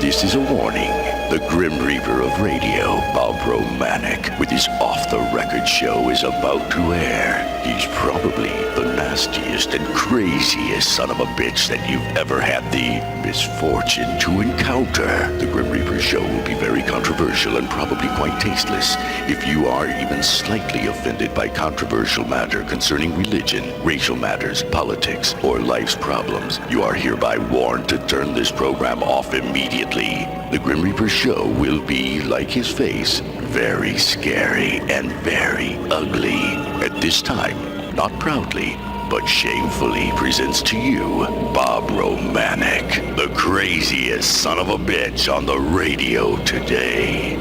This is a warning. The Grim Reaper of radio, Bob Romanik, with his off-the-record show is about to air. He's probably the nastiest and craziest son of a bitch that you've ever had the misfortune to encounter. The Grim Reaper show will be very controversial and probably quite tasteless. If you are even slightly offended by controversial matter concerning religion, racial matters, politics, or life's problems, you are hereby warned to turn this program off immediately. The Grim Reaper show will be, like his face, very scary and very ugly. At this time, not proudly, but shamefully presents to you Bob Romanik, the craziest son of a bitch on the radio today.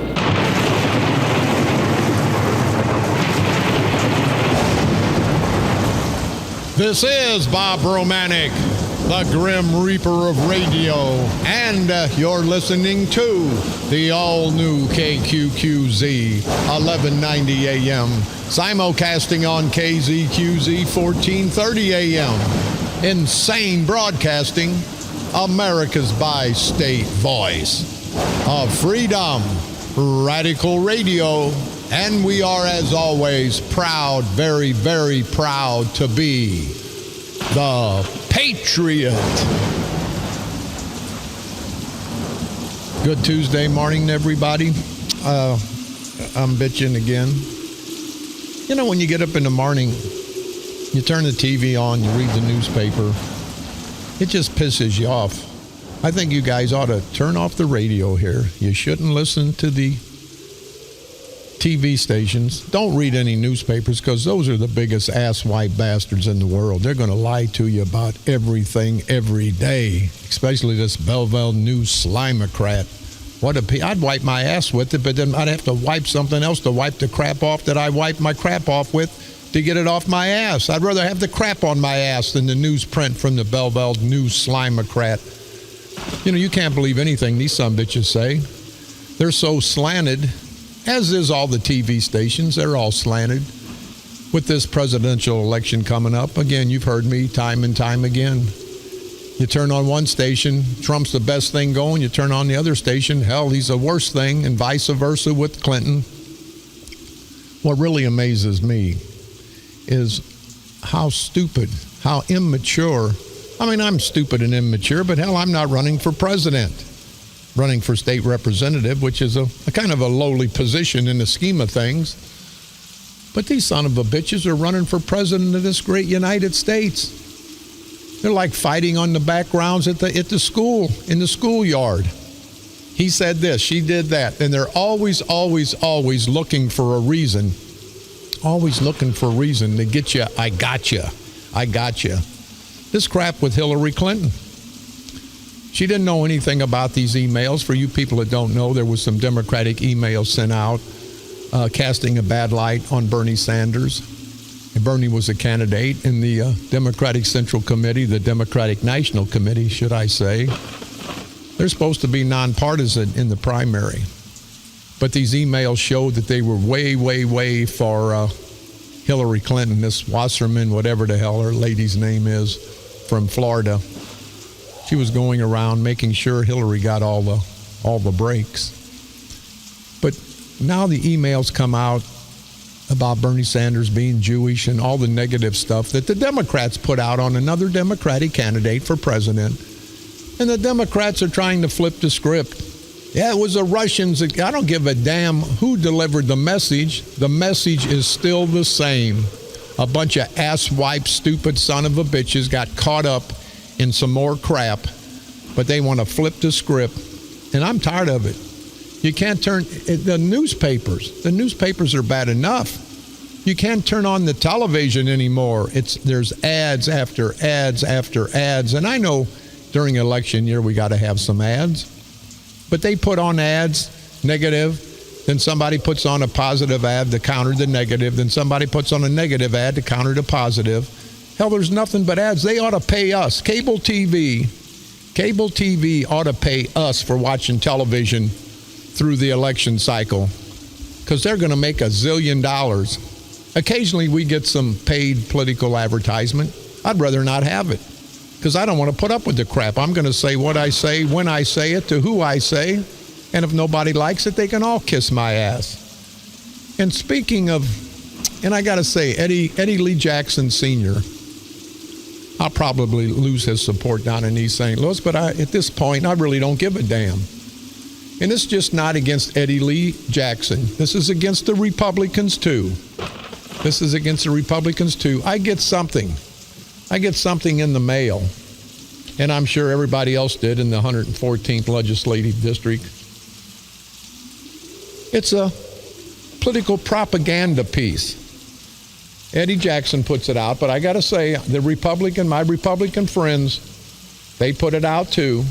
This is Bob Romanik, the Grim Reaper of radio, and you're listening to the all-new KQQZ 1190 AM, simulcasting on KZQZ 1430 AM. Insane Broadcasting, America's bi-state voice of freedom, radical radio, and we are, as always, proud, very, very proud to be the Patriot. Good Tuesday morning, everybody. I'm bitching again. You know, when you get up in the morning, you turn the TV on, you read the newspaper, it just pisses you off. I think you guys ought to turn off the radio here. You shouldn't listen to the TV stations. Don't read any newspapers, because those are the biggest asswipe bastards in the world. They're going to lie to you about everything every day, especially this Belleville News Slimocrat. I'd wipe my ass with it, but then I'd have to wipe something else to wipe the crap off that I wipe my crap off with to get it off my ass. I'd rather have the crap on my ass than the newsprint from the Belleville News Slimocrat. You know, you can't believe anything these sumbitches say. They're so slanted, as is all the TV stations. They're all slanted. With this presidential election coming up, again, you've heard me time and time again. You turn on one station, Trump's the best thing going. You turn on the other station, hell, he's the worst thing, and vice versa with Clinton. What really amazes me is how stupid, how immature. I mean, I'm stupid and immature, but hell, I'm not running for president. Running for state representative, which is a kind of a lowly position in the scheme of things. But these son of a bitches are running for president of this great United States. They're like fighting on the backgrounds at the school, in the schoolyard. He said this, she did that. And they're always looking for a reason. Always looking for a reason to get you, I got you. This crap with Hillary Clinton. She didn't know anything about these emails. For you people that don't know, there was some Democratic emails sent out casting a bad light on Bernie Sanders. And Bernie was a candidate in the Democratic Central Committee, the Democratic National Committee, should I say. They're supposed to be nonpartisan in the primary. But these emails showed that they were way for Hillary Clinton, this Wasserman, whatever the hell her lady's name is, from Florida. She was going around making sure Hillary got all the breaks. But now the emails come out about Bernie Sanders being Jewish and all the negative stuff that the Democrats put out on another Democratic candidate for president. And the Democrats are trying to flip the script. Yeah, it was the Russians. I don't give a damn who delivered the message. The message is still the same. A bunch of asswipe, stupid son of a bitches got caught up in some more crap, but they want to flip the script, and I'm tired of it. You can't turn the newspapers are bad enough. You can't turn on the television anymore. There's ads after ads after ads, and I know during election year we got to have some ads, but they put on ads, negative, then somebody puts on a positive ad to counter the negative, then somebody puts on a negative ad to counter the positive. Hell, there's nothing but ads. They ought to pay us. Cable TV ought to pay us for watching television through the election cycle, because they're going to make $1 zillion. Occasionally we get some paid political advertisement. I'd rather not have it. because I don't want to put up with the crap. I'm going to say what I say, when I say it, to who I say, and if nobody likes it, they can all kiss my ass. And speaking of, and I got to say, Eddie Lee Jackson Sr., I'll probably lose his support down in East St. Louis, but at this point, I really don't give a damn. And it's just not against Eddie Lee Jackson. This is against the Republicans, too. This is against the Republicans, too. I get something in the mail, and I'm sure everybody else did in the 114th Legislative District. It's a political propaganda piece. Eddie Jackson puts it out, but I got to say, my Republican friends, they put it out too.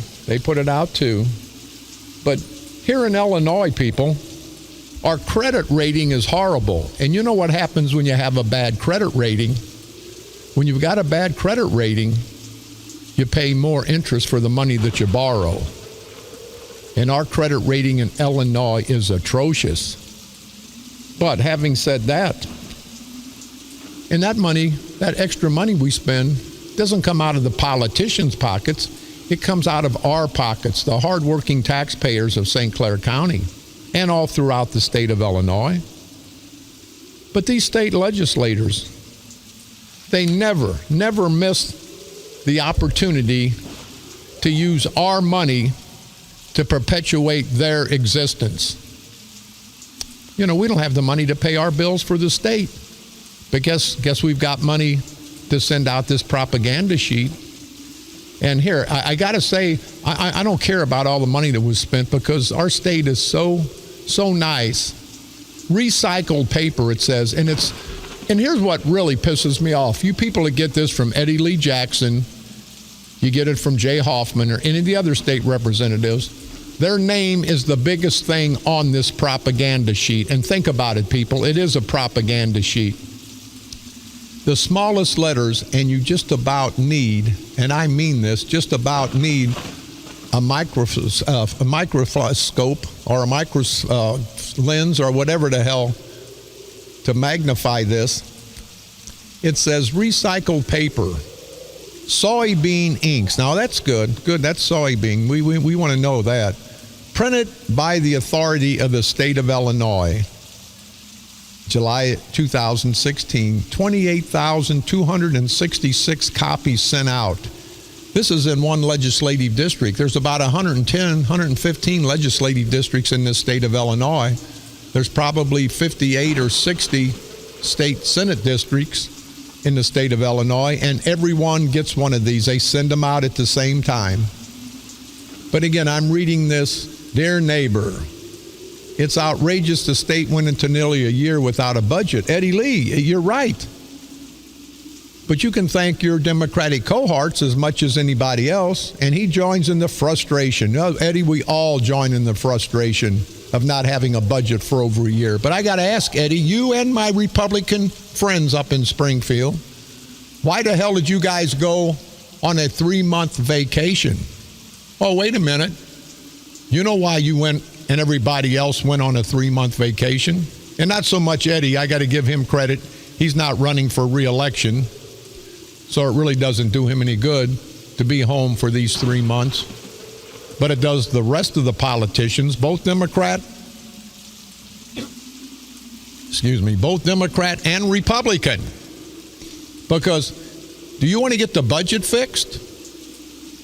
But here in Illinois, people, our credit rating is horrible. And you know what happens when you have a bad credit rating? When you've got a bad credit rating, you pay more interest for the money that you borrow. And our credit rating in Illinois is atrocious. But having said that, and that extra money we spend doesn't come out of the politicians' pockets. It comes out of our pockets, the hardworking taxpayers of St. Clair County and all throughout the state of Illinois. But these state legislators, they never miss the opportunity to use our money to perpetuate their existence. You know, we don't have the money to pay our bills for the state. But guess we've got money to send out this propaganda sheet. And here, I got to say, I don't care about all the money that was spent because our state is so nice. Recycled paper, it says. And here's what really pisses me off. You people that get this from Eddie Lee Jackson, you get it from Jay Hoffman or any of the other state representatives, their name is the biggest thing on this propaganda sheet. And think about it, people. It is a propaganda sheet. The smallest letters, and you just about need, and I mean this, just about need a microscope or a lens or whatever the hell to magnify this. It says recycled paper, soybean inks. Now that's good. That's soybean. We want to know that. Printed by the authority of the state of Illinois. July 2016, 28,266 copies sent out. This is in one legislative district. There's about 115 legislative districts in this state of Illinois. There's probably 58 or 60 state Senate districts in the state of Illinois, and everyone gets one of these. They send them out at the same time. But again, I'm reading this, dear neighbor. It's outrageous the state went into nearly a year without a budget. Eddie Lee, you're right. But you can thank your Democratic cohorts as much as anybody else, and he joins in the frustration. Eddie, we all join in the frustration of not having a budget for over a year. But I got to ask, Eddie, you and my Republican friends up in Springfield, why the hell did you guys go on a 3-month vacation? Oh, wait a minute. You know why you went and everybody else went on a 3-month vacation? And not so much Eddie. I got to give him credit. He's not running for re-election, so it really doesn't do him any good to be home for these 3 months. But it does the rest of the politicians, both Democrat and Republican. Because do you want to get the budget fixed?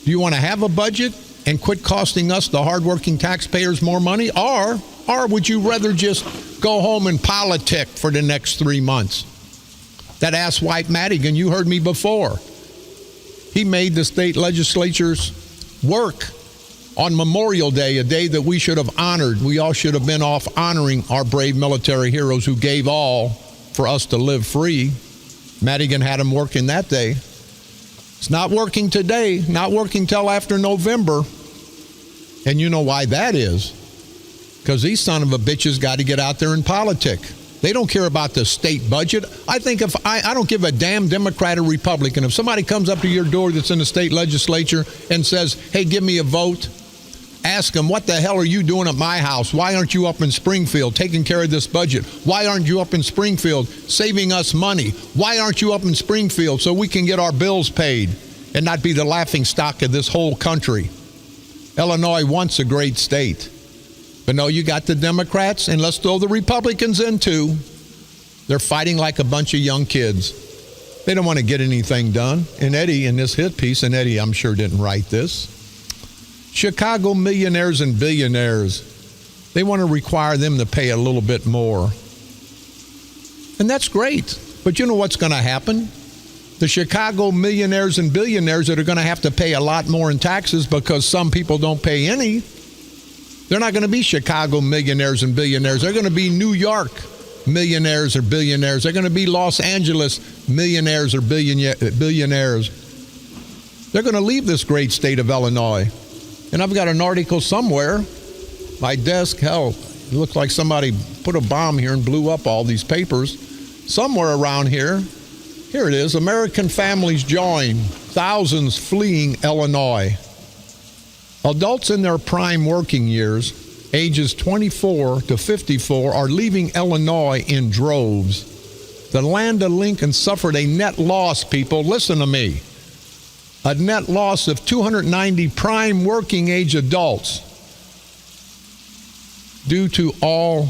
Do you want to have a budget and quit costing us, the hardworking taxpayers, more money? Or would you rather just go home and politic for the next 3 months? That asswipe Madigan, you heard me before. He made the state legislatures work on Memorial Day, a day that we should have honored. We all should have been off honoring our brave military heroes who gave all for us to live free. Madigan had him working that day. It's not working today, not working till after November. And you know why that is? Because these son of a bitches got to get out there and politic. They don't care about the state budget. I think if I don't give a damn Democrat or Republican. If somebody comes up to your door that's in the state legislature and says, hey, give me a vote, ask them, what the hell are you doing at my house? Why aren't you up in Springfield taking care of this budget? Why aren't you up in Springfield saving us money? Why aren't you up in Springfield so we can get our bills paid? and not be the laughing stock of this whole country. Illinois once a great state. But no, you got the Democrats, and let's throw the Republicans in too. They're fighting like a bunch of young kids. They don't want to get anything done. And Eddie, in this hit piece, and Eddie, I'm sure, didn't write this, Chicago millionaires and billionaires, they want to require them to pay a little bit more. And that's great. But you know what's going to happen? The Chicago millionaires and billionaires that are going to have to pay a lot more in taxes because some people don't pay any, they're not going to be Chicago millionaires and billionaires. They're going to be New York millionaires or billionaires. They're going to be Los Angeles millionaires or billionaires. They're going to leave this great state of Illinois. And I've got an article somewhere. My desk, hell, it looked like somebody put a bomb here and blew up all these papers. Somewhere around here, here it is. American families join. Thousands fleeing Illinois. Adults in their prime working years, ages 24 to 54, are leaving Illinois in droves. The land of Lincoln suffered a net loss, people. Listen to me. A net loss of 290 prime working age adults due to all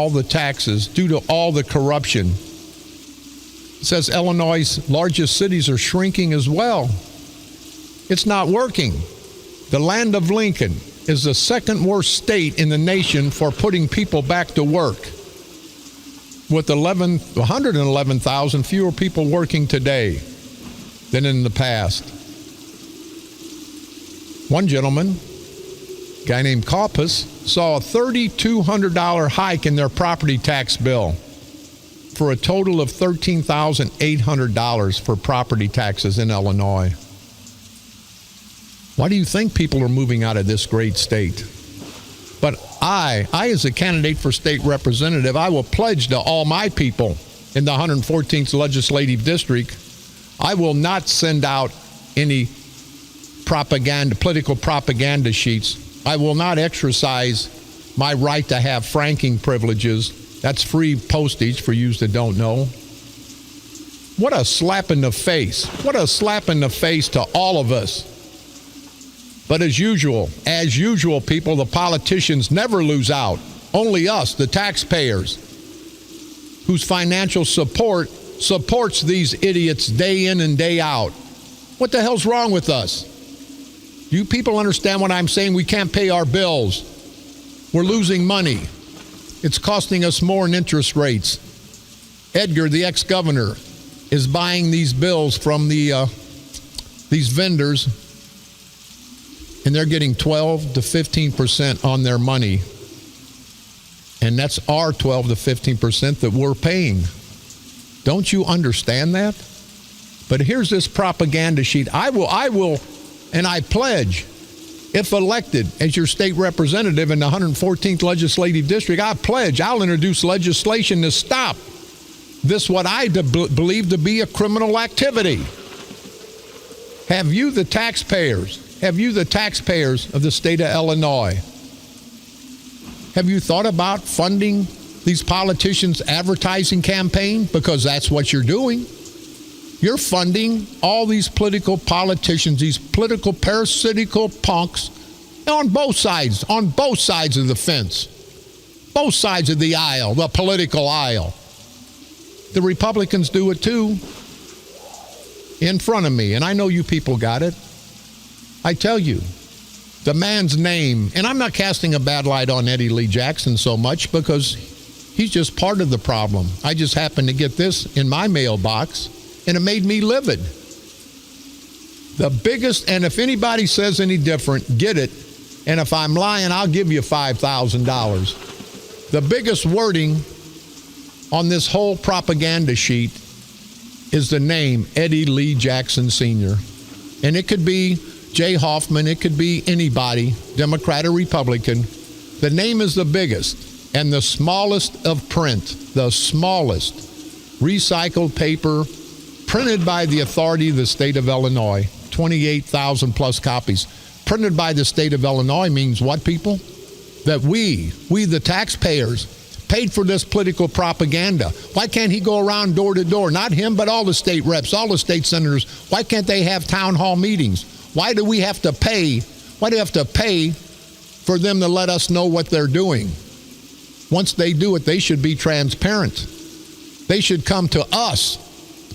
the taxes, due to all the corruption. It says Illinois' largest cities are shrinking as well. It's not working. The land of Lincoln is the second worst state in the nation for putting people back to work, with 111,000 fewer people working today than in the past. One gentleman, a guy named Caucus, saw a $3,200 hike in their property tax bill for a total of $13,800 for property taxes in Illinois. Why do you think people are moving out of this great state? But I as a candidate for state representative, I will pledge to all my people in the 114th legislative district, I will not send out any political propaganda sheets. I will not exercise my right to have franking privileges. That's free postage for you that don't know. What a slap in the face. What a slap in the face to all of us. But as usual, people, the politicians never lose out. Only us, the taxpayers, whose financial support supports these idiots day in and day out. What the hell's wrong with us? Do you people understand what I'm saying? We can't pay our bills. We're losing money. It's costing us more in interest rates. Edgar, the ex-governor, is buying these bills from these vendors, and they're getting 12 to 15% on their money. And that's our 12 to 15% that we're paying. Don't you understand that? But here's this propaganda sheet. I will, and I pledge, if elected as your state representative in the 114th legislative district, I pledge I'll introduce legislation to stop this, what I believe to be a criminal activity. Have you, the taxpayers of the state of Illinois, have you thought about funding these politicians' advertising campaign? Because that's what you're doing. You're funding all these political politicians, these political parasitical punks on both sides of the fence, both sides of the aisle, the political aisle. The Republicans do it too, in front of me, and I know you people got it. I tell you, the man's name, and I'm not casting a bad light on Eddie Lee Jackson so much because he's just part of the problem. I just happened to get this in my mailbox, and it made me livid. The biggest, and if anybody says any different, get it, and if I'm lying, I'll give you $5,000. The biggest wording on this whole propaganda sheet is the name Eddie Lee Jackson Sr. And it could be Jay Hoffman, it could be anybody, Democrat or Republican. The name is the biggest and the smallest of print, the smallest recycled paper printed by the authority of the state of Illinois, 28,000 plus copies. Printed by the state of Illinois means what, people? That we the taxpayers, paid for this political propaganda. Why can't he go around door to door? Not him, but all the state reps, all the state senators. Why can't they have town hall meetings? Why do we have to pay? Why do we have to pay for them to let us know what they're doing? Once they do it, they should be transparent. They should come to us.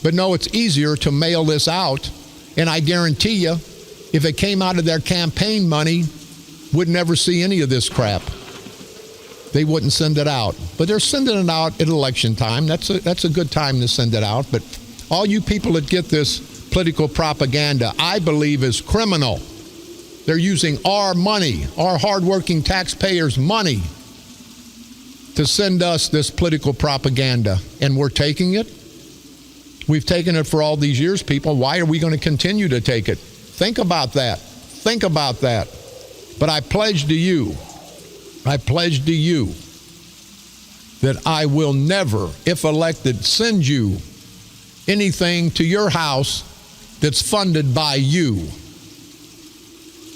But no, it's easier to mail this out. And I guarantee you, if it came out of their campaign money, would never see any of this crap. They wouldn't send it out. But they're sending it out at election time. That's a good time to send it out. But all you people that get this political propaganda, I believe, is criminal. They're using our money, our hardworking taxpayers' money, to send us this political propaganda. And we're taking it. We've taken it for all these years, people. Why are we going to continue to take it? Think about that. Think about that. But I pledge to you that I will never, if elected, send you anything to your house that's funded by you.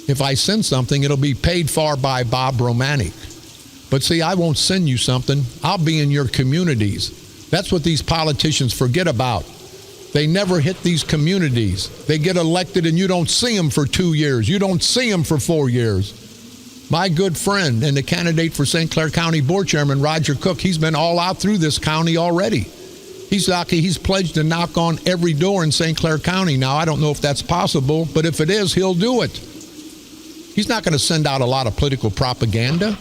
If I send something, it'll be paid for by Bob Romanik. But see, I won't send you something. I'll be in your communities. That's what these politicians forget about. They never hit these communities. They get elected and you don't see them for 2 years. You don't see them for 4 years. My good friend and the candidate for St. Clair County Board Chairman, Roger Cook, he's been all out through this county already. He's pledged to knock on every door in St. Clair County. Now, I don't know if that's possible, but if it is, he'll do it. He's not going to send out a lot of political propaganda.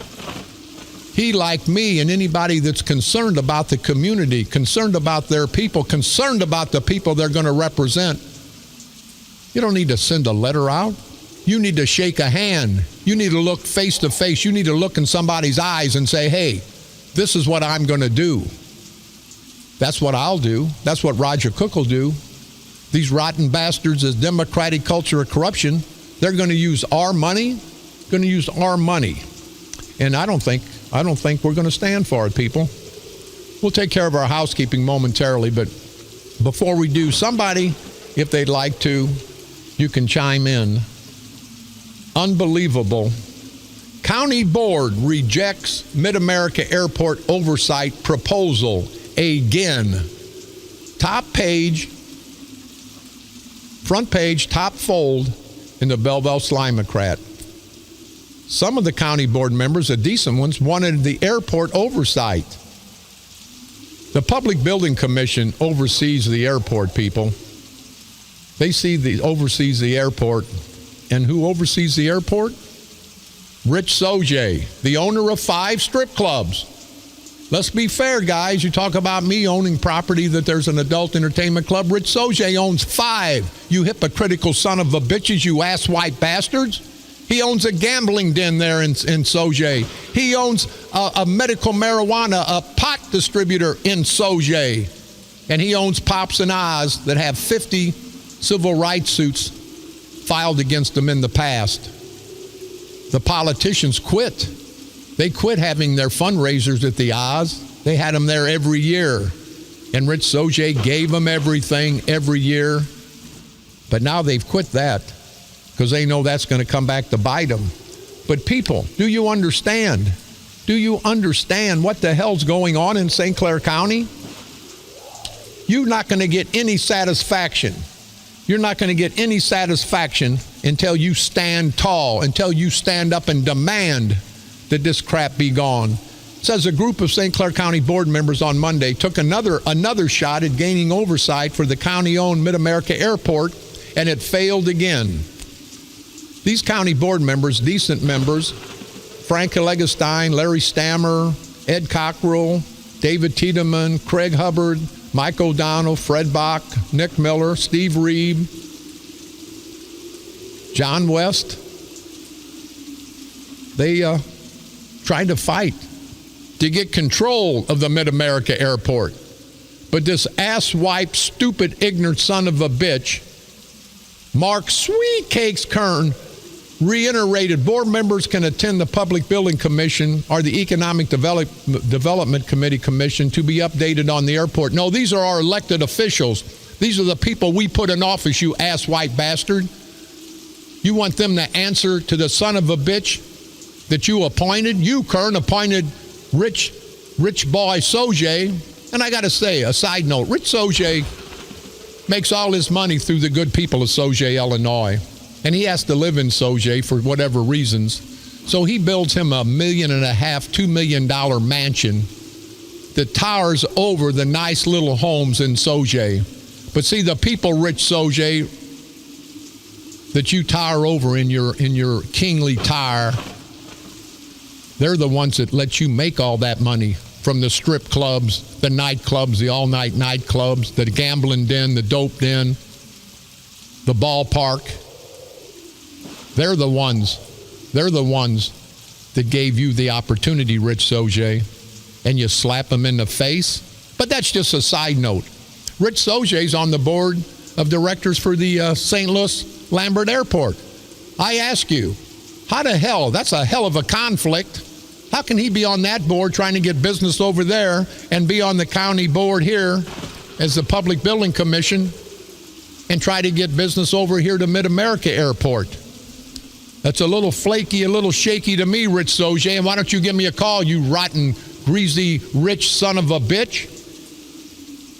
He, like me and anybody that's concerned about the community, concerned about their people, concerned about the people they're going to represent, you don't need to send a letter out. You need to shake a hand. You need to look face to face. You need to look in somebody's eyes and say, hey, this is what I'm going to do. That's what I'll do. That's what Roger Cook will do. These rotten bastards, this democratic culture of corruption, they're going to use our money, And I don't think we're going to stand for it, people. We'll take care of our housekeeping momentarily, but before we do, somebody, if they'd like to, you can chime in. Unbelievable. County Board rejects Mid-America Airport oversight proposal again. Top page, front page, top fold in the Belleville Slimocrat. Some of the county board members, the decent ones, wanted the airport oversight. The Public Building Commission oversees the airport, people. They oversees the airport. And who oversees the airport? Rich Sojay, the owner of 5 strip clubs. Let's be fair, guys. You talk about me owning property that there's an adult entertainment club. Rich Sojay owns 5. You hypocritical son of a bitches, you ass-white bastards. He owns a gambling den there in Sojay. He owns a medical marijuana, a pot distributor in Sojay. And he owns Pops and Oz that have 50 civil rights suits filed against them in the past. The politicians quit. They quit having their fundraisers at the Oz. They had them there every year. And Rich Sojay gave them everything every year. But now they've quit that because they know that's going to come back to bite them. But people, do you understand? Do you understand what the hell's going on in St. Clair County? You're not going to get any satisfaction. You're not going to get any satisfaction until you stand tall, until you stand up and demand that this crap be gone. It says a group of St. Clair County board members on Monday took another shot at gaining oversight for the county-owned Mid-America Airport, and it failed again. These county board members, decent members, Frank Allegastein, Larry Stammer, Ed Cockrell, David Tiedemann, Craig Hubbard, Mike O'Donnell, Fred Bach, Nick Miller, Steve Reeb, John West. They tried to fight to get control of the Mid-America Airport. But this asswipe, stupid, ignorant son of a bitch, Mark Sweetcakes Kern, reiterated board members can attend the Public Building Commission or the Economic Development Committee Commission to be updated on the airport. No, these are our elected officials. These are the people we put in office, you ass-white bastard. You want them to answer to the son of a bitch that you appointed? You, Kern, appointed Rich Rich boy Sojay, and I got to say, a side note, Rich Sojay makes all his money through the good people of Sojay, Illinois. And he has to live in Sojay for whatever reasons. So he builds him $1.5 million, $2 million mansion that towers over the nice little homes in Sojay. But see, the people, Rich Sojay, that you tower over in your kingly tower, they're the ones that let you make all that money from the strip clubs, the nightclubs, the all-night nightclubs, the gambling den, the dope den, the ballpark. They're the ones that gave you the opportunity, Rich Sojay, and you slap them in the face. But that's just a side note. Rich Sojay's on the board of directors for the St. Louis Lambert Airport. I ask you, how the hell, that's a hell of a conflict. How can he be on that board trying to get business over there and be on the county board here as the Public Building Commission and try to get business over here to Mid-America Airport? That's a little flaky, a little shaky to me, Rich Sojay. And why don't you give me a call, you rotten, greasy, rich son of a bitch?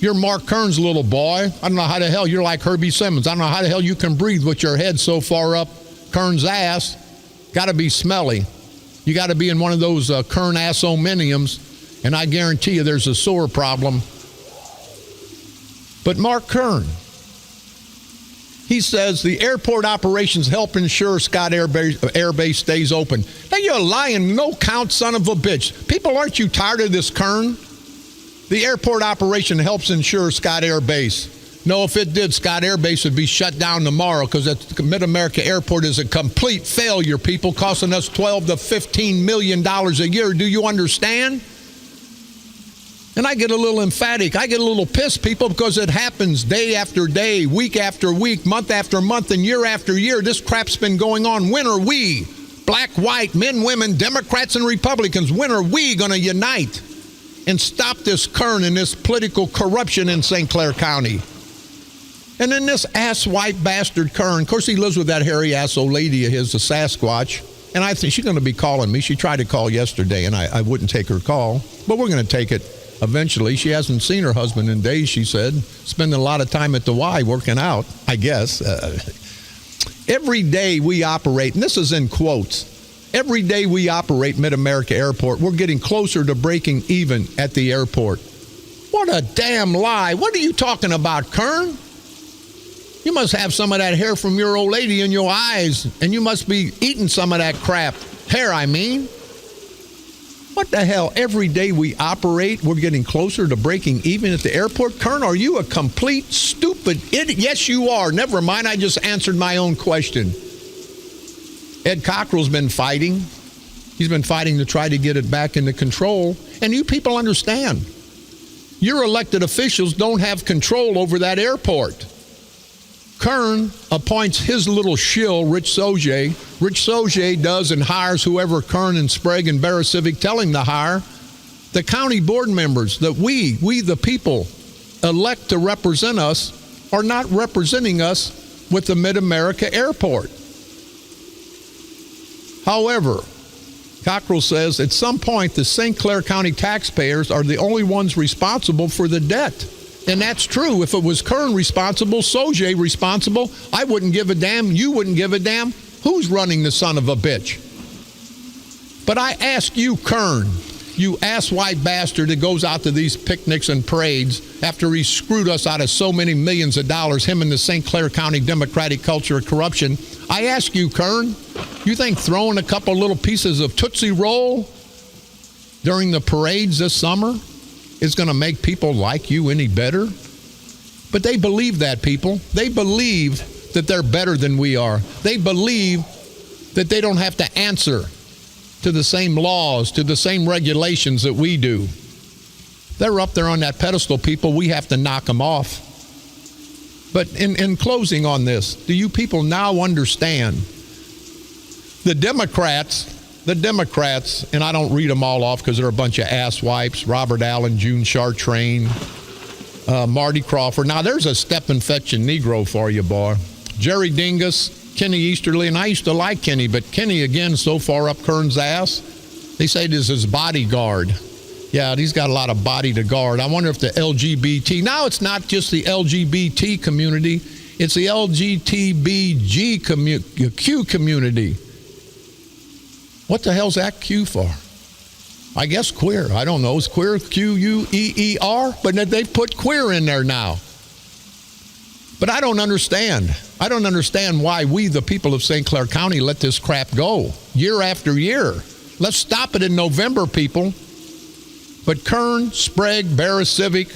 You're Mark Kern's little boy. I don't know how the hell you're like Herbie Simmons. I don't know how the hell you can breathe with your head so far up Kern's ass. Got to be smelly. You got to be in one of those Kern assominiums, and I guarantee you there's a sore problem. But Mark Kern, he says the airport operations help ensure Scott Air Base stays open. Now you're a lying, no-count son of a bitch. People, aren't you tired of this, Kern? The airport operation helps ensure Scott Air Base. No, if it did, Scott Air Base would be shut down tomorrow because the Mid-America Airport is a complete failure, people, costing us $12 to $15 million a year. Do you understand? And I get a little emphatic. I get a little pissed, people, because it happens day after day, week after week, month after month, and year after year. This crap's been going on. When are we, black, white, men, women, Democrats, and Republicans, when are we going to unite and stop this Kern and this political corruption in St. Clair County? And then this ass-white bastard Kern, of course, he lives with that hairy ass old lady of his, the Sasquatch. And I think she's going to be calling me. She tried to call yesterday, and I wouldn't take her call. But we're going to take it eventually. She hasn't seen her husband in days, she said. Spending a lot of time at the Y working out, I guess. Every day we operate, and this is in quotes, every day we operate Mid-America Airport, we're getting closer to breaking even at the airport. What a damn lie. What are you talking about, Kern? You must have some of that hair from your old lady in your eyes, and you must be eating some of that crap. Hair, I mean. What the hell? Every day we operate, we're getting closer to breaking even at the airport? Kern, are you a complete stupid idiot? Yes, you are. Never mind, I just answered my own question. Ed Cockrell's been fighting. He's been fighting to try to get it back into control. And you people understand. Your elected officials don't have control over that airport. Kern appoints his little shill, Rich Sojay. Rich Sojay does and hires whoever Kern and Sprague and Barra-Civic tell him to hire. The county board members that we the people, elect to represent us are not representing us with the Mid-America Airport. However, Cockrell says at some point the St. Clair County taxpayers are the only ones responsible for the debt. And that's true. If it was Kern responsible, Sojay responsible, I wouldn't give a damn. You wouldn't give a damn. Who's running the son of a bitch? But I ask you, Kern, you ass-white bastard that goes out to these picnics and parades after he screwed us out of so many millions of dollars, him and the St. Clair County Democratic culture of corruption. I ask you, Kern, you think throwing a couple little pieces of Tootsie Roll during the parades this summer is going to make people like you any better? But they believe that, people. They believe that they're better than we are. They believe that they don't have to answer to the same laws, to the same regulations that we do. They're up there on that pedestal, people. We have to knock them off. But in closing on this, do you people now understand? The Democrats, and I don't read them all off because they're a bunch of asswipes, Robert Allen, June Chartrain, Marty Crawford. Now, there's a step-and-fetching Negro for you, boy. Jerry Dingus, Kenny Easterly, and I used to like Kenny, but Kenny, again, so far up Kern's ass, they say this is his bodyguard. Yeah, he's got a lot of body to guard. I wonder if the LGBT, now it's not just the LGBT community, it's the LGBTQ community. What the hell's that Q for? I guess queer. I don't know. Is queer Queer? But they've put queer in there now. But I don't understand. I don't understand why we, the people of St. Clair County, let this crap go year after year. Let's stop it in November, people. But Kern, Sprague, Barra Civic,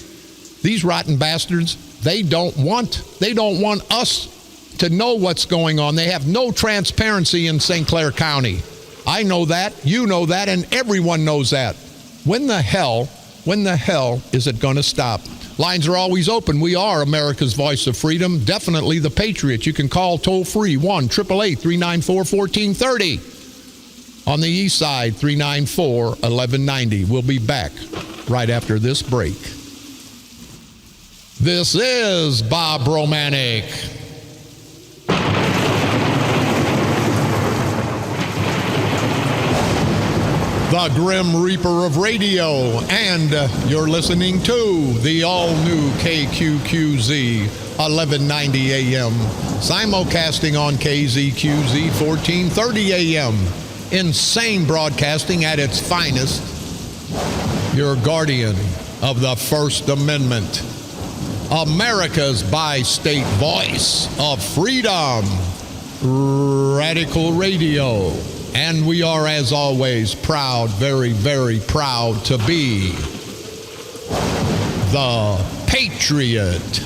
these rotten bastards, they don't want us to know what's going on. They have no transparency in St. Clair County. I know that, you know that, and everyone knows that. When the hell is it going to stop? Lines are always open. We are America's voice of freedom, definitely the Patriot. You can call toll-free 1-888-394-1430. On the east side, 394-1190. We'll be back right after this break. This is Bob Romanik. The Grim Reaper of Radio, and you're listening to the all-new KQQZ 1190 AM, simulcasting on KZQZ 1430 AM. Insane broadcasting at its finest. Your guardian of the First Amendment. America's bi-state voice of freedom. Radical Radio. And we are, as always, proud, very, very proud to be the Patriot.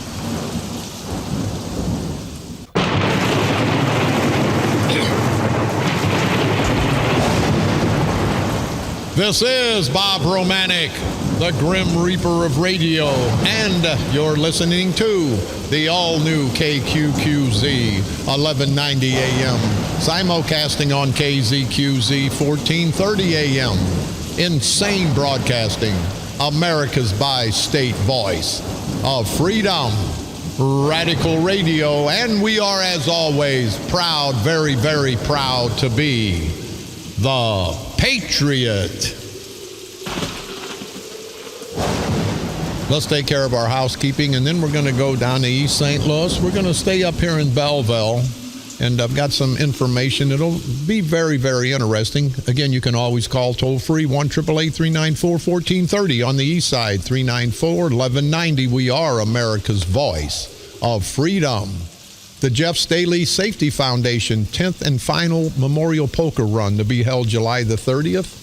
This is Bob Romanik, the Grim Reaper of Radio, and you're listening to the all-new KQQZ 1190 AM, simulcasting on KZQZ 1430 AM. Insane broadcasting, America's bi-state voice of freedom, Radical Radio, and we are, as always, proud, very, very proud to be the Patriot. Let's take care of our housekeeping, and then we're going to go down to East St. Louis. We're going to stay up here in Belleville, and I've got some information. It'll be very, very interesting. Again, you can always call toll-free 1-888-394-1430. On the east side, 394-1190. We are America's voice of freedom. The Jeff Staley Safety Foundation 10th and final Memorial Poker Run to be held July the 30th.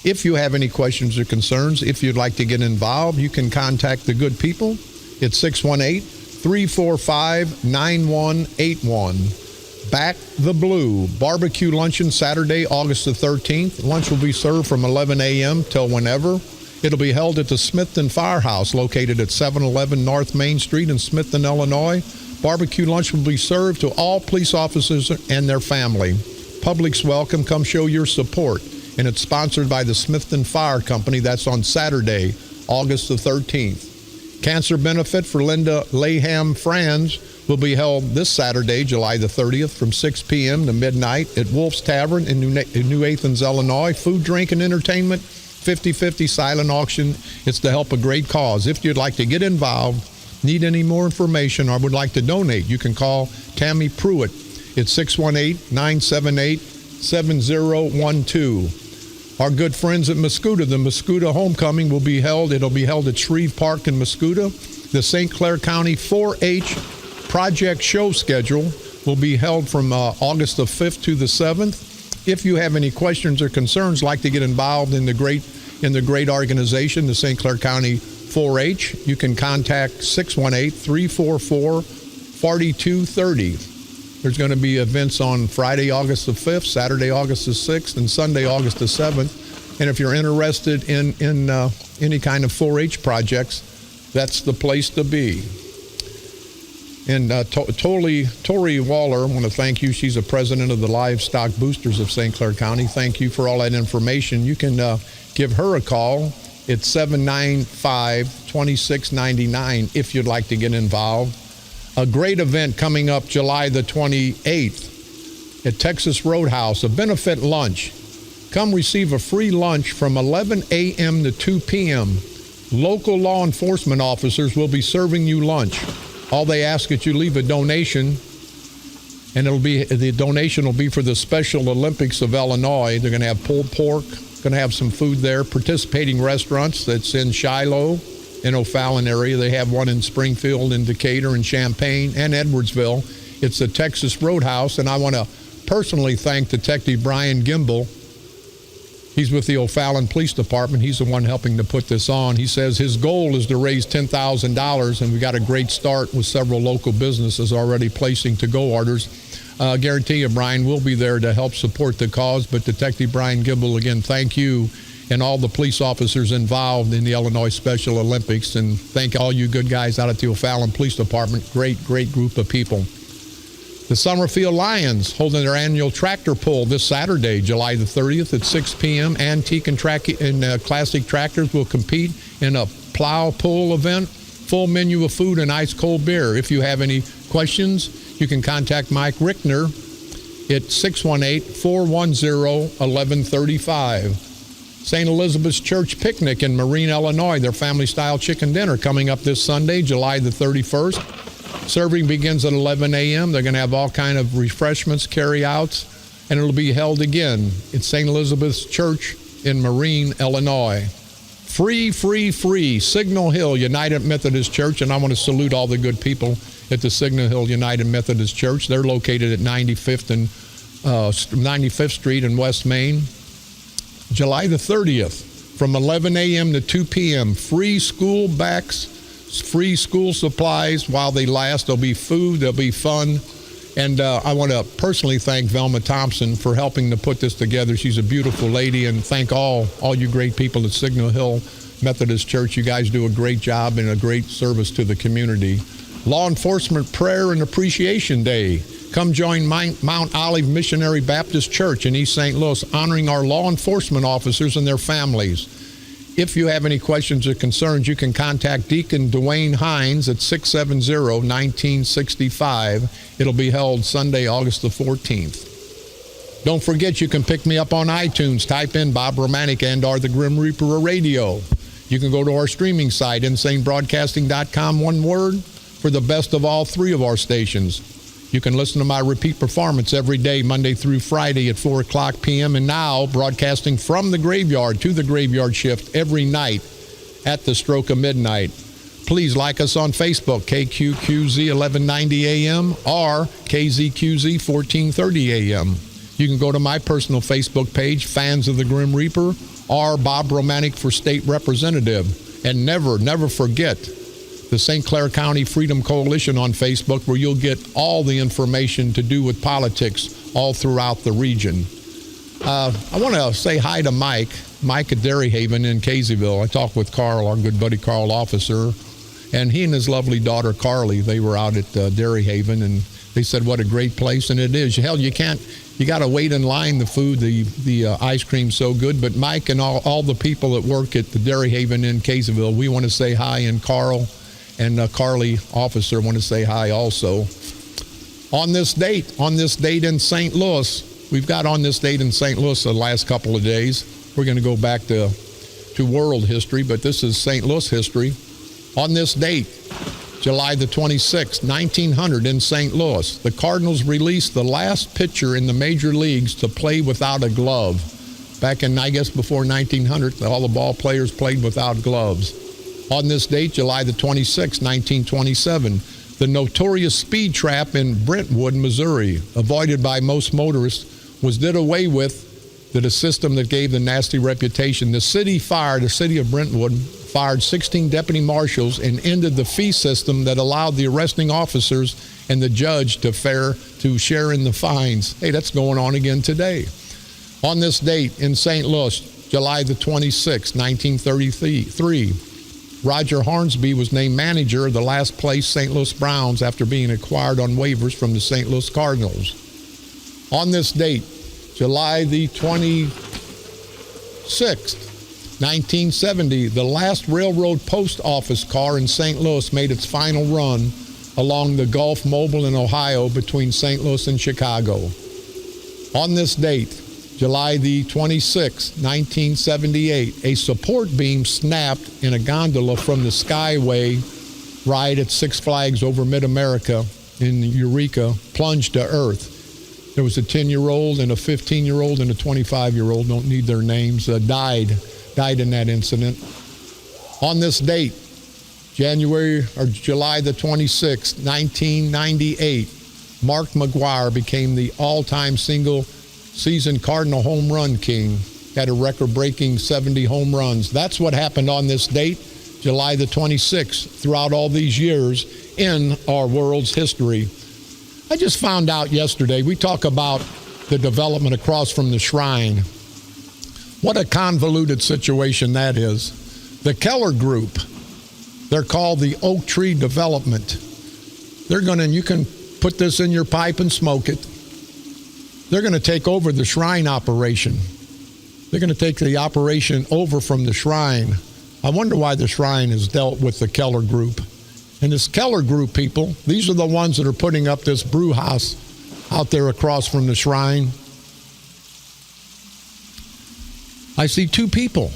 If you have any questions or concerns, if you'd like to get involved, you can contact the good people. It's 618-345-9181. Back the Blue Barbecue Luncheon Saturday, August the 13th. Lunch will be served from 11 a.m. till whenever. It'll be held at the Smithton Firehouse, located at 711 North Main Street in Smithton, Illinois. Barbecue lunch will be served to all police officers and their family. Public's welcome. Come show your support. And it's sponsored by the Smithton Fire Company. That's on Saturday, August the 13th. Cancer benefit for Linda Laham Franz will be held this Saturday, July the 30th, from 6 p.m. to midnight at Wolf's Tavern in New Athens, Illinois. Food, drink, and entertainment, 50-50 silent auction. It's to help a great cause. If you'd like to get involved, need any more information, or would like to donate, you can call Tammy Pruitt at 618-978-7012. Our good friends at Mascoutah, the Mascoutah Homecoming will be held. It'll be held at Shreve Park in Mascoutah. The St. Clair County 4-H project show schedule will be held from August the 5th to the 7th. If you have any questions or concerns, like to get involved in the great organization, the St. Clair County 4-H, you can contact 618-344-4230. There's going to be events on Friday, August the 5th, Saturday, August the 6th, and Sunday, August the 7th. And if you're interested in any kind of 4-H projects, that's the place to be. And Tori Waller, I want to thank you. She's the president of the Livestock Boosters of St. Clair County. Thank you for all that information. You can give her a call. It's 795-2699 if you'd like to get involved. A great event coming up July the 28th at Texas Roadhouse, a benefit lunch. come receive a free lunch from 11 a.m. to 2 p.m. Local law enforcement officers will be serving you lunch. All they ask is you leave a donation, and the donation will be for the Special Olympics of Illinois. They're going to have pulled pork, going to have some food there. Participating restaurants, that's in Shiloh, in O'Fallon area. They have one in Springfield, in Decatur, and Champaign, and Edwardsville. It's the Texas Roadhouse, and I want to personally thank Detective Brian Gimble. He's with the O'Fallon Police Department. He's the one helping to put this on. He says his goal is to raise $10,000, and we got a great start with several local businesses already placing to-go orders. Guarantee you, Brian, we'll be there to help support the cause. But Detective Brian Gimble, again, thank you and all the police officers involved in the Illinois Special Olympics. And thank all you good guys out at the O'Fallon Police Department. Great group of people. The Summerfield Lions holding their annual tractor pull this Saturday, July the 30th at 6 p.m. Antique and classic tractors will compete in a plow pull event. Full menu of food and ice cold beer. If you have any questions, you can contact Mike Rickner at 618-410-1135. St. Elizabeth's Church Picnic in Marine, Illinois. Their family-style chicken dinner coming up this Sunday, July the 31st. Serving begins at 11 a.m. They're going to have all kind of refreshments, carry-outs, and it'll be held again at St. Elizabeth's Church in Marine, Illinois. Free, Signal Hill United Methodist Church, and I want to salute all the good people at the Signal Hill United Methodist Church. They're located at 95th Street in West Main. July the 30th, from 11 a.m. to 2 p.m., free school backs, free school supplies while they last. There'll be food, there'll be fun. And I want to personally thank Velma Thompson for helping to put this together. She's a beautiful lady, and thank all you great people at Signal Hill Methodist Church. You guys do a great job and a great service to the community. Law Enforcement Prayer and Appreciation Day. Come join Mount Olive Missionary Baptist Church in East St. Louis, honoring our law enforcement officers and their families. If you have any questions or concerns, you can contact Deacon Dwayne Hines at 670-1965. It'll be held Sunday, August the 14th. Don't forget, you can pick me up on iTunes. Type in Bob Romanik and or the Grim Reaper Radio. You can go to our streaming site, insanebroadcasting.com, one word, for the best of all three of our stations. You can listen to my repeat performance every day, Monday through Friday at 4 o'clock p.m. And now, broadcasting from the graveyard to the graveyard shift every night at the stroke of midnight. Please like us on Facebook, KQQZ 1190 AM or KZQZ 1430 AM. You can go to my personal Facebook page, Fans of the Grim Reaper, or Bob Romanik for State Representative. And never forget the St. Clair County Freedom Coalition on Facebook, where you'll get all the information to do with politics all throughout the region. I want to say hi to Mike at Dairy Haven in Caseyville. I talked with Carl, our good buddy Carl Officer, and he and his lovely daughter Carly, they were out at Dairy Haven, and they said what a great place, and it is. Hell, you got to wait in line. The food, the ice cream's so good. But Mike and all the people that work at the Dairy Haven in Caseyville, we want to say hi, and Carl and Carly Officer want to say hi also. On this date in St. Louis, we've got on this date in St. Louis the last couple of days. We're going to go back to world history, but this is St. Louis history. On this date, July the 26th, 1900 in St. Louis, the Cardinals released the last pitcher in the major leagues to play without a glove. Back in, I guess, before 1900, all the ball players played without gloves. On this date, July the 26th, 1927, the notorious speed trap in Brentwood, Missouri, avoided by most motorists, was did away with. That a system that gave the nasty reputation. The city of Brentwood fired 16 deputy marshals and ended the fee system that allowed the arresting officers and the judge to share in the fines. Hey, that's going on again today. On this date in St. Louis, July the 26th, 1933, Roger Hornsby was named manager of the last place St. Louis Browns after being acquired on waivers from the St. Louis Cardinals. On this date, July the 26th, 1970, the last railroad post office car in St. Louis made its final run along the Gulf Mobile in Ohio between St. Louis and Chicago. On this date, July the 26th, 1978, a support beam snapped in a gondola from the Skyway ride at Six Flags over Mid-America in Eureka plunged to Earth. There was a 10-year-old and a 15-year-old and a 25-year-old, don't need their names, died in that incident. On this date, July the 26th, 1998, Mark McGwire became the all-time single-season Cardinal home run king. Had a record-breaking 70 home runs. That's what happened on this date, July the 26th, throughout all these years in our world's history. I just found out yesterday, we talk about the development across from the shrine. What a convoluted situation that is. The Keller Group, they're called the Oak Tree Development. They're going to, you can put this in your pipe and smoke it. They're going to take over the shrine operation. They're going to take the operation over from the shrine. I wonder why the shrine has dealt with the Keller Group. And this Keller Group people, these are the ones that are putting up this brew house out there across from the shrine. I see two people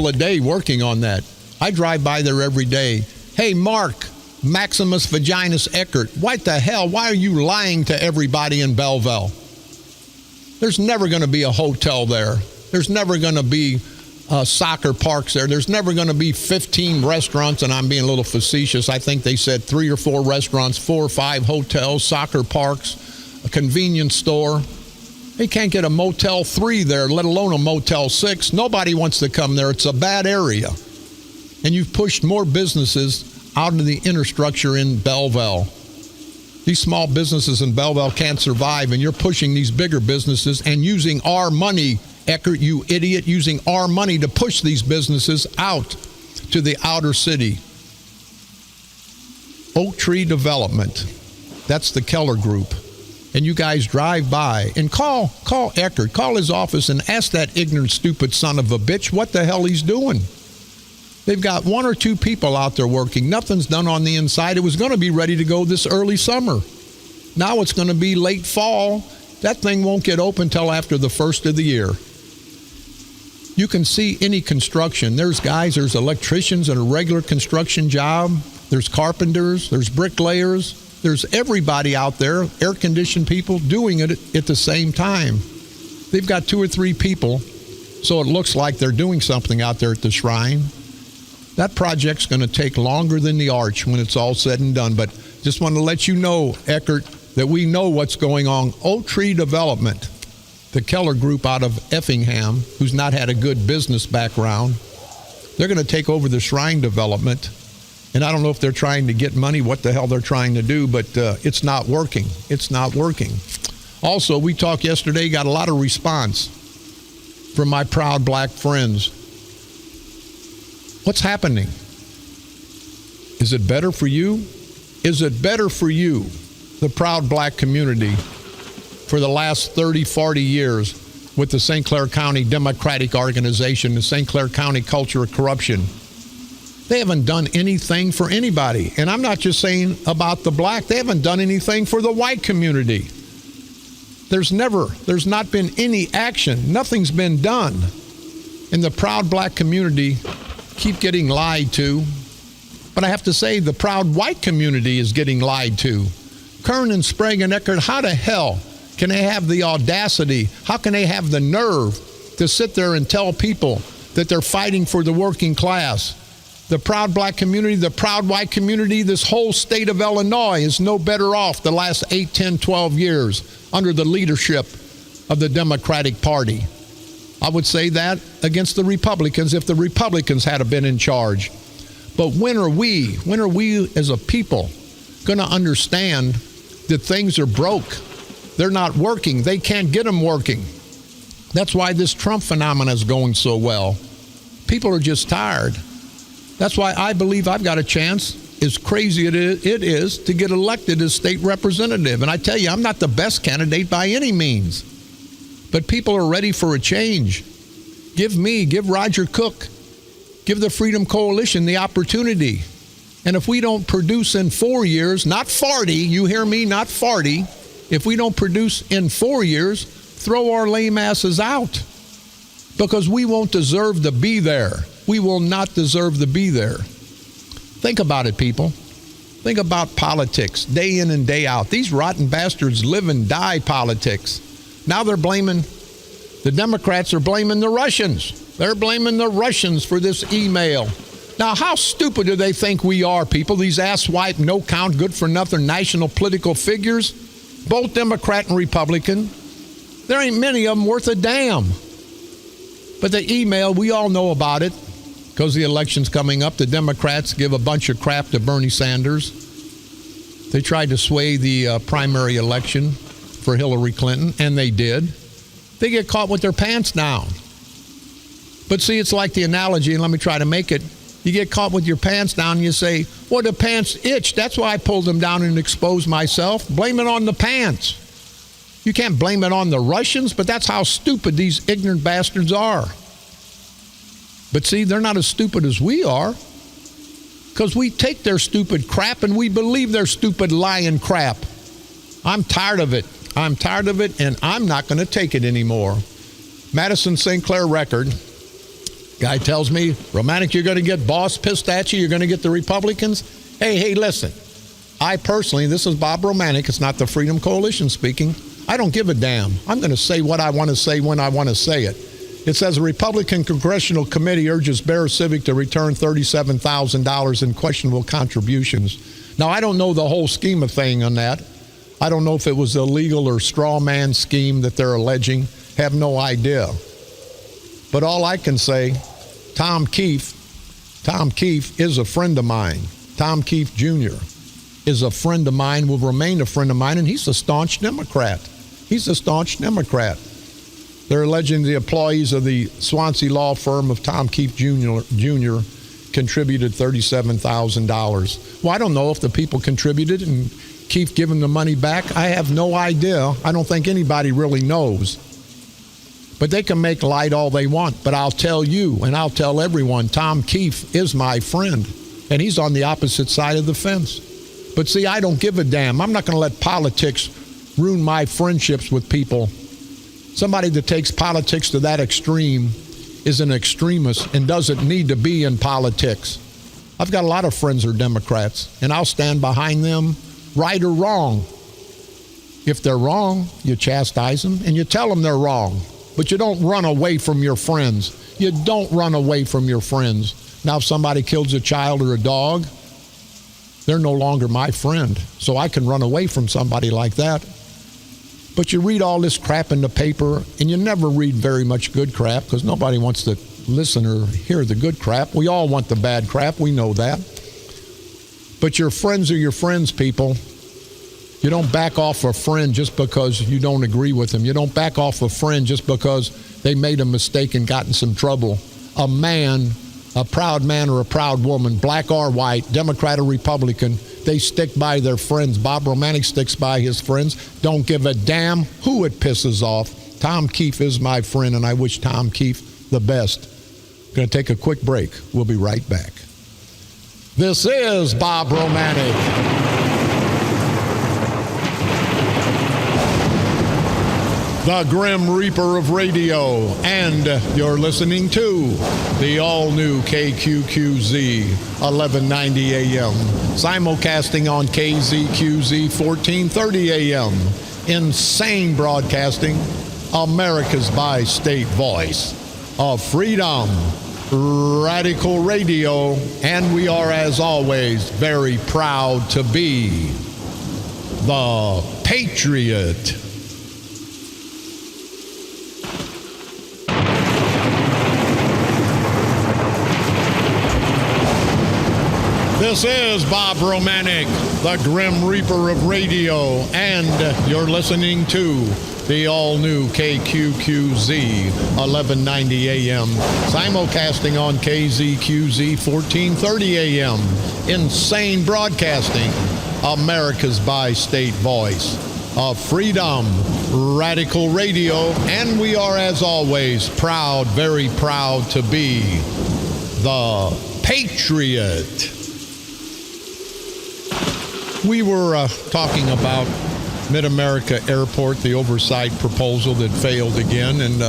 a day working on that. I drive by there every day. Hey, Mark, Maximus Vaginus Eckert, what the hell? Why are you lying to everybody in Belleville? There's never going to be a hotel there. There's never going to be soccer parks there. There's never going to be 15 restaurants, and I'm being a little facetious. I think they said 3 or 4 restaurants, 4 or 5 hotels, soccer parks, a convenience store. They can't get a Motel 3 there, let alone a Motel 6. Nobody wants to come there. It's a bad area. And you've pushed more businesses out of the infrastructure in Belleville. These small businesses in Belleville can't survive, and you're pushing these bigger businesses and using our money, Eckert, you idiot, using our money to push these businesses out to the outer city. Oak Tree Development, that's the Keller Group. And you guys drive by and call Eckert, call his office and ask that ignorant, stupid son of a bitch what the hell he's doing. They've got 1 or 2 people out there working. Nothing's done on the inside. It was going to be ready to go this early summer. Now it's going to be late fall. That thing won't get open till after the first of the year. You can see any construction. There's guys, there's electricians in a regular construction job. There's carpenters, there's bricklayers. There's everybody out there, air-conditioned people, doing it at the same time. They've got 2 or 3 people, so it looks like they're doing something out there at the shrine. That project's going to take longer than the arch when it's all said and done. But just want to let you know, Eckert, that we know what's going on. Oak Tree Development, the Keller Group out of Effingham, who's not had a good business background, they're going to take over the shrine development. And I don't know if they're trying to get money, what the hell they're trying to do, but it's not working. It's not working. Also, we talked yesterday, got a lot of response from my proud black friends. What's happening? Is it better for you? Is it better for you, the proud black community, for the last 30, 40 years with the St. Clair County Democratic Organization, the St. Clair County Culture of Corruption? They haven't done anything for anybody. And I'm not just saying about the black. They haven't done anything for the white community. There's not been any action. Nothing's been done. And the proud black community keep getting lied to. But I have to say, the proud white community is getting lied to. Kern and Sprague and Eckert, how the hell can they have the audacity? How can they have the nerve to sit there and tell people that they're fighting for the working class? The proud black community, the proud white community, this whole state of Illinois is no better off the last 8, 10, 12 years under the leadership of the Democratic Party. I would say that against the Republicans if the Republicans had been in charge. But when are we as a people going to understand that things are broke? They're not working. They can't get them working. That's why this Trump phenomenon is going so well. People are just tired. That's why I believe I've got a chance, as crazy it is, to get elected as state representative. And I tell you, I'm not the best candidate by any means. But people are ready for a change. Give Roger Cook, give the Freedom Coalition the opportunity. And if we don't produce in 4 years, not 40, you hear me, not 40. If we don't produce in 4 years, throw our lame asses out because we won't deserve to be there. We will not deserve to be there. Think about it, people. Think about politics day in and day out. These rotten bastards live and die politics. Now they're blaming, the Democrats are blaming the Russians. They're blaming the Russians for this email. Now, how stupid do they think we are, people? These asswipe, no-count, good-for-nothing national political figures, both Democrat and Republican. There ain't many of them worth a damn. But the email, we all know about it because the election's coming up. The Democrats give a bunch of crap to Bernie Sanders. They tried to sway the primary election for Hillary Clinton, and they did. They get caught with their pants down. But see, it's like the analogy, and let me try to make it. You get caught with your pants down and you say, well, the pants itch. That's why I pulled them down and exposed myself. Blame it on the pants. You can't blame it on the Russians, but that's how stupid these ignorant bastards are. But see, they're not as stupid as we are because we take their stupid crap and we believe their stupid lying crap. I'm tired of it. I'm tired of it, and I'm not going to take it anymore. Madison St. Clair record. Guy tells me, Romanik, you're going to get boss pissed at you. You're going to get the Republicans. Hey, listen. I personally, this is Bob Romanik. It's not the Freedom Coalition speaking. I don't give a damn. I'm going to say what I want to say when I want to say it. It says a Republican Congressional Committee urges Bear Civic to return $37,000 in questionable contributions. Now, I don't know the whole scheme of thing on that. I don't know if it was a legal or straw man scheme that they're alleging. Have no idea. But all I can say, Tom Keefe is a friend of mine. Tom Keefe Jr. is a friend of mine, will remain a friend of mine, and he's a staunch Democrat. He's a staunch Democrat. They're alleging the employees of the Swansea law firm of Tom Keefe Jr. contributed $37,000. Well, I don't know if the people contributed and Keefe giving the money back. I have no idea. I don't think anybody really knows. But they can make light all they want. But I'll tell you, and I'll tell everyone, Tom Keefe is my friend. And he's on the opposite side of the fence. But see, I don't give a damn. I'm not going to let politics ruin my friendships with people. Somebody that takes politics to that extreme is an extremist and doesn't need to be in politics. I've got a lot of friends who are Democrats, and I'll stand behind them, right or wrong. If they're wrong, you chastise them and you tell them they're wrong. But you don't run away from your friends. You don't run away from your friends. Now, if somebody kills a child or a dog, they're no longer my friend. So I can run away from somebody like that. But you read all this crap in the paper, and you never read very much good crap because nobody wants to listen or hear the good crap. We all want the bad crap. We know that. But your friends are your friends, people. You don't back off a friend just because you don't agree with them. You don't back off a friend just because they made a mistake and got in some trouble. A man, a proud man or a proud woman, black or white, Democrat or Republican, they stick by their friends. Bob Romanik sticks by his friends. Don't give a damn who it pisses off. Tom Keefe is my friend, and I wish Tom Keefe the best. Going to take a quick break. We'll be right back. This is Bob Romanik. The Grim Reaper of radio, and you're listening to the all-new KQQZ 1190 AM, simulcasting on KZQZ 1430 AM, insane broadcasting, America's bi-state voice of freedom, radical radio, and we are, as always, very proud to be the Patriot. This is Bob Romanik, the Grim Reaper of radio, and you're listening to the all-new KQQZ 1190 AM, simulcasting on KZQZ 1430 AM, insane broadcasting, America's bi-state voice of freedom, radical radio, and we are, as always, proud, very proud to be the Patriot. We were talking about Mid-America Airport, the oversight proposal that failed again. And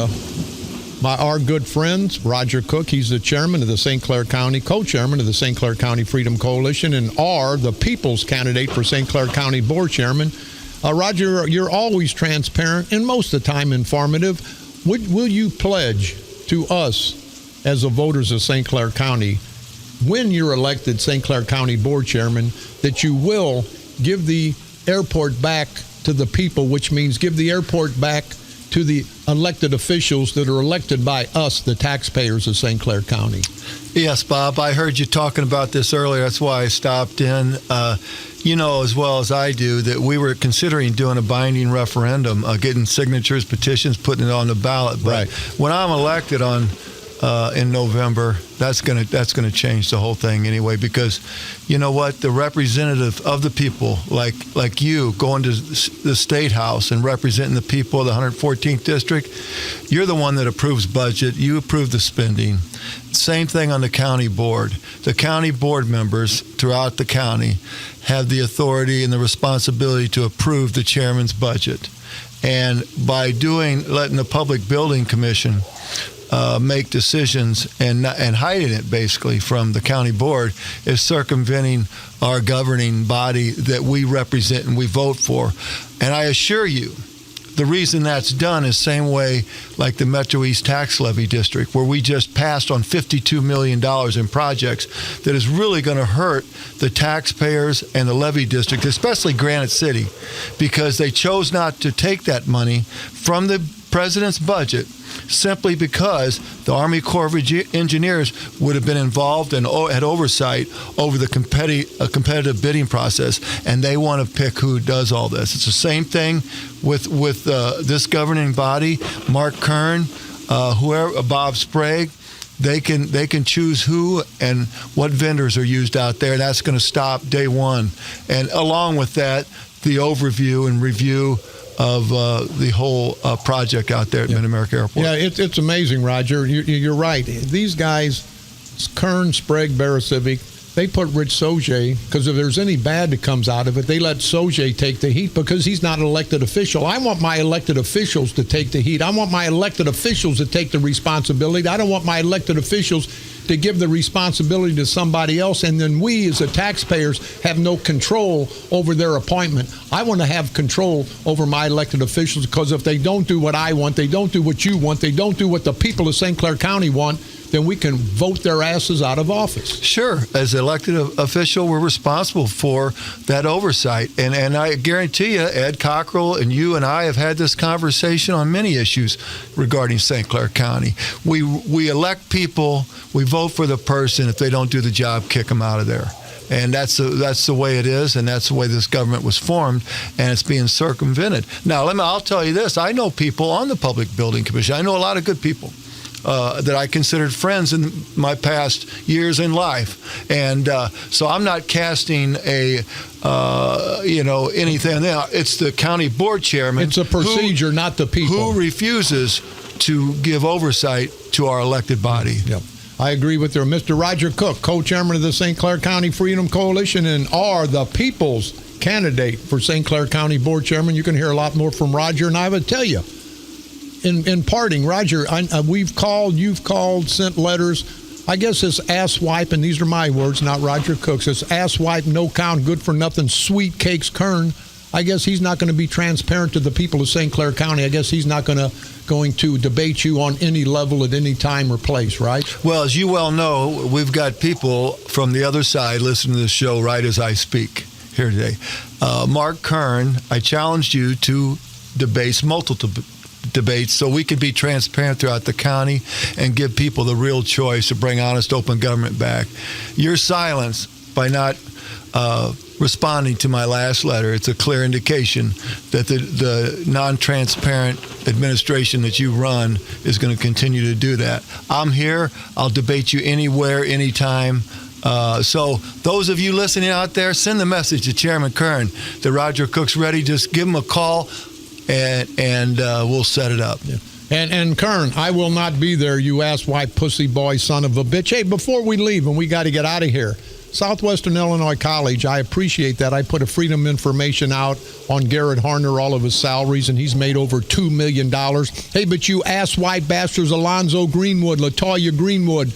our good friend, Roger Cook, he's the chairman of the St. Clair County, co-chairman of the St. Clair County Freedom Coalition, and the people's candidate for St. Clair County board chairman. Roger, you're always transparent and most of the time informative. Will you pledge to us as the voters of St. Clair County, when you're elected St. Clair County board chairman, that you will give the airport back to the people, which means give the airport back to the elected officials that are elected by us, the taxpayers of St. Clair County? Yes, Bob, I heard you talking about this earlier. That's why I stopped in. You know as well as I do that we were considering doing a binding referendum, getting signatures, petitions, putting it on the ballot. But right. When I'm elected in November, that's gonna change the whole thing anyway, because you know what, the representative of the people, like you going to the State House and representing the people of the 114th district, you're the one that approves budget, you approve the spending. Same thing on the county board. The county board members throughout the county have the authority and the responsibility to approve the chairman's budget. And by letting the Public Building Commission make decisions and hiding it basically from the county board is circumventing our governing body that we represent and we vote for. And I assure you, the reason that's done is same way like the Metro East Tax Levy District, where we just passed on $52 million in projects that is really going to hurt the taxpayers and the levy district, especially Granite City, because they chose not to take that money from the president's budget simply because the Army Corps of Engineers would have been involved and had oversight over the competitive bidding process, and they want to pick who does all this. It's the same thing with this governing body, Mark Kern, whoever, Bob Sprague. They can choose who and what vendors are used out there, and that's going to stop day one. And along with that, the overview and review of the whole project out there at Mid-America Airport. Yeah, it's amazing, Roger. You're right. These guys, Kern, Sprague, Barasivic, they put Rich Soje, because if there's any bad that comes out of it, they let Soje take the heat because he's not an elected official. I want my elected officials to take the heat. I want my elected officials to take the responsibility. I don't want my elected officials to give the responsibility to somebody else, and then we as the taxpayers have no control over their appointment. I want to have control over my elected officials, because if they don't do what I want, they don't do what you want, they don't do what the people of St. Clair County want, then we can vote their asses out of office. Sure. As an elected official, we're responsible for that oversight. And I guarantee you, Ed Cockrell and you and I have had this conversation on many issues regarding St. Clair County. We elect people, we vote for the person. If they don't do the job, kick them out of there. And that's the way it is, and that's the way this government was formed, and it's being circumvented. Now, I'll tell you this. I know people on the Public Building Commission. I know a lot of good people that I considered friends in my past years in life. And so I'm not casting anything. It's the county board chairman. It's a procedure, not the people. Who refuses to give oversight to our elected body. Yep. I agree with her. Mr. Roger Cook, co-chairman of the St. Clair County Freedom Coalition and the people's candidate for St. Clair County board chairman. You can hear a lot more from Roger, and I would tell you, in parting, Roger, we've called, you've called, sent letters. I guess this asswipe, and these are my words, not Roger Cook's, this asswipe, no count, good for nothing, sweet cakes Kern, I guess he's not going to be transparent to the people of St. Clair County. I guess he's not going to debate you on any level at any time or place, right? Well, as you well know, we've got people from the other side listening to this show right as I speak here today. Mark Kern, I challenged you to debate multiple debates so we could be transparent throughout the county and give people the real choice to bring honest, open government back. Your silence by not responding to my last letter, it's a clear indication that the non-transparent administration that you run is going to continue to do that. I'm here. I'll debate you anywhere, anytime. So those of you listening out there, send the message to Chairman Kern that Roger Cook's ready. Just give him a call, and we'll set it up. Yeah. And Kern, I will not be there, you asswipe pussy boy son of a bitch. Hey, before we leave, and we got to get out of here, Southwestern Illinois College, I appreciate that. I put a freedom information out on Garrett Harner, all of his salaries, and he's made over $2 million. Hey, but you ass-white bastards, Alonzo Greenwood, LaToya Greenwood,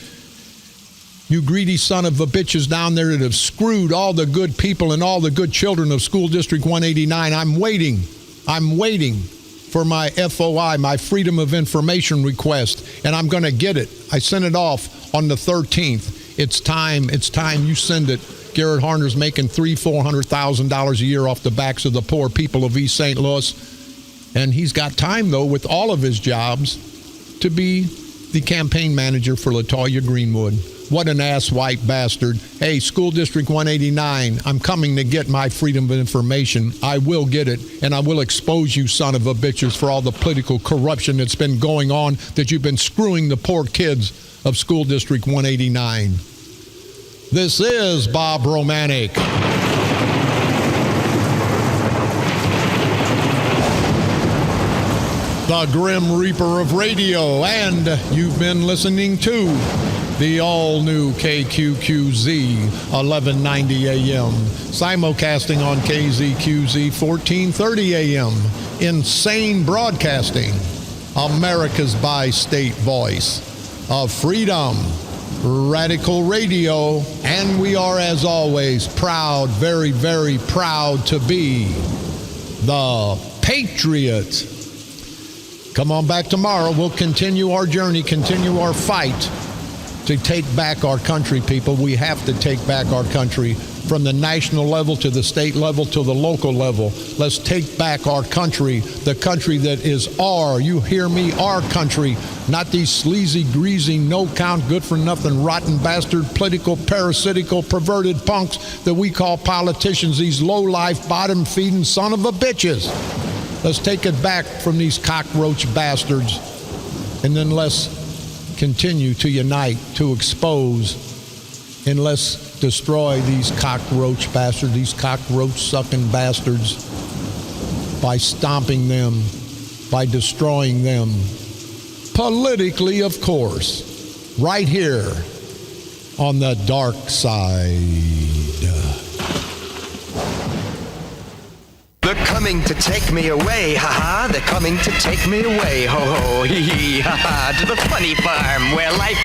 you greedy son of a bitches down there that have screwed all the good people and all the good children of School District 189. I'm waiting for my FOI, my Freedom of Information request, and I'm going to get it. I sent it off on the 13th. It's time you send it. Garrett Harner's making $300,000-$400,000 a year off the backs of the poor people of East St. Louis. And he's got time, though, with all of his jobs, to be the campaign manager for LaToya Greenwood. What an ass-white bastard. Hey, School District 189, I'm coming to get my freedom of information. I will get it, and I will expose you son of a bitches for all the political corruption that's been going on, that you've been screwing the poor kids of School District 189. This is Bob Romanik. The Grim Reaper of Radio, and you've been listening to the all-new KQQZ 1190 AM, simulcasting on KZQZ 1430 AM, Insane Broadcasting, America's bi-state voice of freedom, Radical Radio, and we are, as always, proud, very, very proud to be the Patriot. Come on back tomorrow. We'll continue our journey, continue our fight to take back our country, people. We have to take back our country from the national level to the state level to the local level. Let's take back our country, the country that is you hear me, our country, not these sleazy, greasy, no-count, good-for-nothing, rotten bastard, political, parasitical, perverted punks that we call politicians, these low-life, bottom-feeding son of a bitches. Let's take it back from these cockroach bastards, and then let's continue to unite, to expose, and let's destroy these cockroach bastards, these cockroach-sucking bastards, by stomping them, by destroying them. Politically, of course, right here on the dark side. They're coming to take me away, ha-ha. They're coming to take me away, ho-ho, hee-hee, ha-ha. To the funny farm where life...